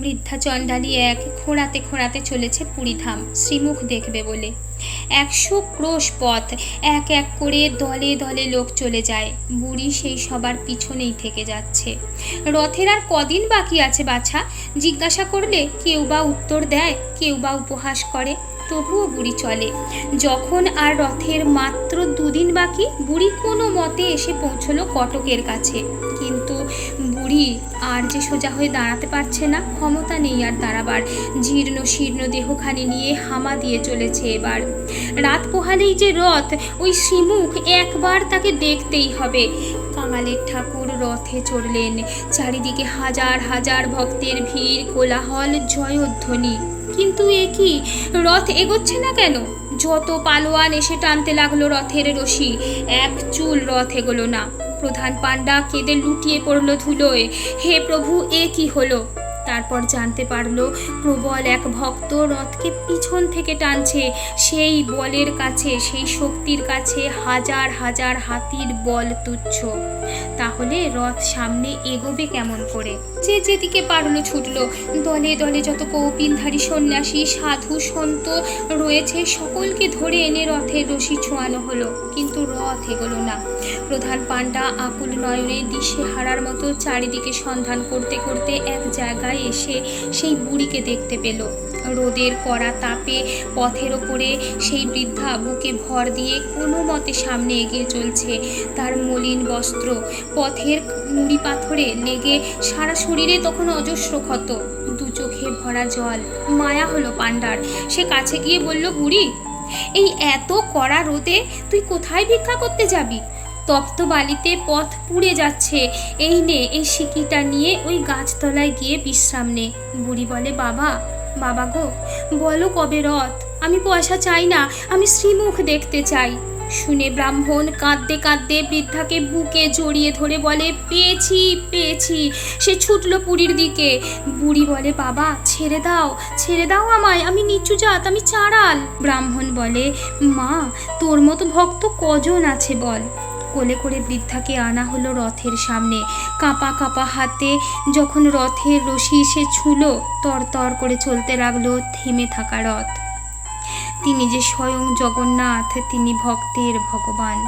বৃদ্ধা চণ্ডালী এক খোঁড়াতে খোঁড়াতে চলেছে পুরীধাম শ্রীমুখ দেখবে বলে। 100 ক্রোশ পথ, এক এক করে দলে দলে লোক চলে যায়। বুড়ি সেই সবার পিছনেই থেকে যাচ্ছে। রথের আর কদিন বাকি আছে বাছা? জিজ্ঞাসা করলে কেউ বা উত্তর দেয়, কেউ বা উপহাস করে, তবুও বুড়ি চলে। যখন আর রথের মাত্র 2 দিন বাকি, বুড়ি কোনো মতে এসে পৌঁছলো কটকের কাছে। কিন্তু বুড়ি আর যে সোজা হয়ে দাঁড়াতে পারছে না, ক্ষমতা নেই আর দাঁড়াবার। জীর্ণ শীর্ণ দেহখানি নিয়ে হামা দিয়ে চলেছে এবার। রাত পোহালেই যে রথ, ওই শ্রীমুখ একবার তাকে দেখতেই হবে। কাঙালের ঠাকুর রথে চড়লেন। চারিদিকে হাজার হাজার ভক্তের ভিড়, কোলাহল, জয়ধ্বনি। কিন্তু এ কি, রথ এগোচ্ছে না কেন? যত পালোয়ান এসে টানতে লাগলো রথের রশি, এক চুল রথ এগোলো না। প্রধান পাণ্ডা কেঁদে লুটিয়ে পড়ল ধুলোয়। হে প্রভু, এ কি হলো? তারপর জানতে পারলো প্রবল এক ভক্ত রথকে পিছন থেকে টানছে। সেই বলের কাছে, সেই শক্তির কাছে হাজার হাজার হাতির বল তুচ্ছ। তাহলে রথ সামনে এগোবে কেমন করে? যে যেদিকে পারলো ছুটলো। দলে দলে যত কৌপিনধারী সন্ন্যাসী, সাধু, সন্ত রয়েছে সকলকে ধরে এনে রথের রশি ছোঁয়ানো হলো, কিন্তু রথ এগোলো না। প্রধান পাণ্ডা আকুল নয়নে দিশে হারার মতো চারিদিকে সন্ধান করতে করতে এক জায়গায় এসে সেই বুড়িকে দেখতে পেল। রোদের কড়া তাপে পথের ওপরে সেই বৃদ্ধা বুকে ভর দিয়ে কোনো মতে সামনে এগিয়ে চলছে। তার মলিন বস্ত্র পথের নুড়ি পাথরে লেগে সারা শরীরে তখন অজস্র ক্ষত, 2 চোখে ভরা জল। মায়া হলো পাণ্ডার। সে কাছে গিয়ে বলল, বুড়ি, এই এত কড়া রোদে তুই কোথায় ভিক্ষা করতে যাবি? তপ্ত বালিতে পথ পুড়ে যাচ্ছে, এই নে এই সিকিটা নিয়ে ওই গাছতলায় গিয়ে বিশ্রাম নে। বুড়ি বলে, বাবা, বাবা গো, বলো কবে রথ? আমি পয়সা চাই না, আমি শ্রীমুখ দেখতে চাই। শুনে ব্রাহ্মণ কাঁদতে কাঁদতে বৃদ্ধাকে বুকে জড়িয়ে ধরে বলে, পেয়েছি পেয়েছি। সে ছুটল পুরীর দিকে। বুড়ি বলে, বাবা, ছেড়ে দাও, ছেড়ে দাও আমায়, আমি নিচু জাত, আমি চাঁড়াল। ব্রাহ্মণ বলে, মা, তোর মতো ভক্ত কজন আছে বল? কোলে করে বৃদ্ধাকে আনা হলো রথের সামনে। কাঁপা কাঁপা হাতে যখন রথের রশি সে ছুঁলো, তরতর করে চলতে লাগলো থেমে থাকা রথ। তিনি যে স্বয়ং জগন্নাথ, তিনি ভক্তের ভগবান।